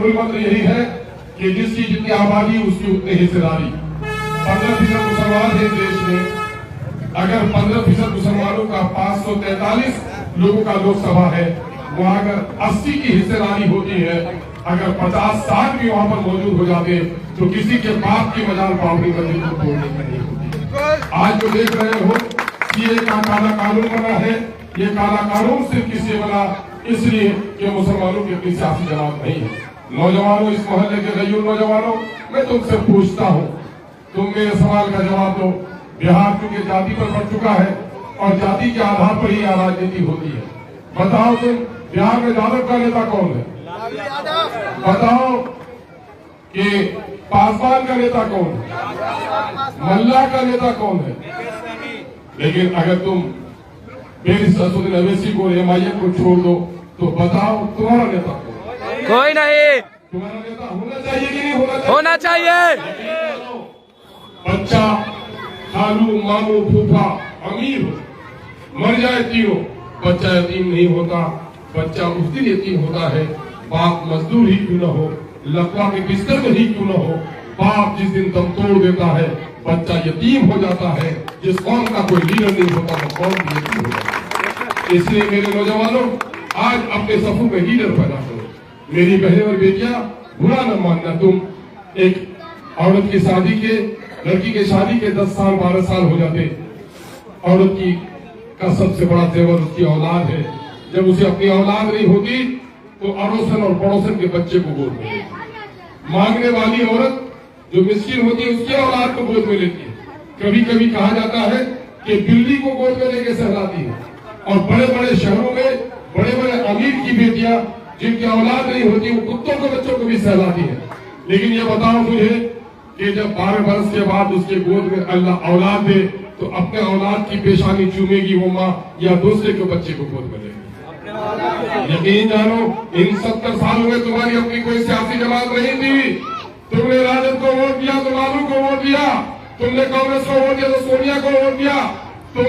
मूल मंत्र यही है कि जिसकी जितनी आबादी उसकी उतनी हिस्सेदारी। 15% मुसलमान है देश में। अगर 15% मुसलमानों का 543 लोगों का लोकसभा है, वहां अगर 80 की हिस्सेदारी होती है, अगर 50-60 भी वहां पर मौजूद हो जाते तो किसी के बाप की मजाल बाबरी मस्जिद को तोड़ने की नहीं होती। आज जो देख रहे हो सीए का काला कानून बना है, ये काला कानून सिर्फ किसी बना इसलिए कि मुसलमानों की अपनी सियासी जमात नहीं है। नौजवानों, इस मोहल्ले के गैयूर नौजवानों, मैं तुमसे पूछता हूँ, तुम मेरे सवाल का जवाब दो। बिहार क्योंकि जाति पर बढ़ चुका है और जाति के आधार पर ही राजनीति होती है। बताओ तुम, बिहार में यादव का नेता कौन है? बताओ कि पासवान का नेता कौन है? मल्ला का नेता कौन है? लेकिन अगर तुम बैरिस्टर असदुद्दीन अवैसी को, एमआईएम को छोड़ दो तो बताओ तुम्हारा नेता कौन? कोई नहीं। तुम्हारा नेता होना चाहिए कि नहीं होना चाहिए? होना चाहिए। बच्चा खालू मामू फूफा अमीर हो, मर जाए तीनों, बच्चा यतीम नहीं होता। बच्चा उस दिन यतीम होता है बाप मजदूर ही क्यों न हो, लकवा के बिस्तर में ही क्यों न हो। बाप जिस दिन दम तोड़ देता है बच्चा यतीम हो जाता है। जिस कौम का कोई लीडर नहीं होता वो कौम भी यतीम हो जाता है। इसलिए मेरे नौजवानों, आज अपने सफों में लीडर पैदा करो। मेरी बहनें और बेटियां, बुरा न मानना, तुम एक औरत की शादी के, लड़की के शादी के 10 साल 12 साल हो जाते, औरत की का सबसे बड़ा जेवर उसकी औलाद है। जब उसे अपनी औलाद नहीं होती तो अड़ोसन और पड़ोसन के बच्चे को गोद में लेती। मांगने वाली औरत जो मिस्किन होती है उसके औलाद को गोद में लेती है। कभी कभी कहा जाता है कि बिल्ली को गोद में लेके सहलाती है। और बड़े बड़े शहरों में बड़े बड़े अमीर की बेटियां जिनकी औलाद नहीं होती वो कुत्तों के बच्चों को भी सहलाती है। लेकिन ये बताओ मुझे कि जब 12 बरस के बाद उसके गोद में अल्लाह औलाद दे तो अपने औलाद की पेशानी चूमेगी वो माँ या दूसरे के बच्चे को गोद में लेगी? यकीन जानो, इन 70 सालों में तुम्हारी अपनी कोई सियासी जमात नहीं थी। तुमने राजद को वोट दिया तो लालू को वोट दिया, तुमने कांग्रेस को वोट दिया तो सोनिया को वोट दिया, तुम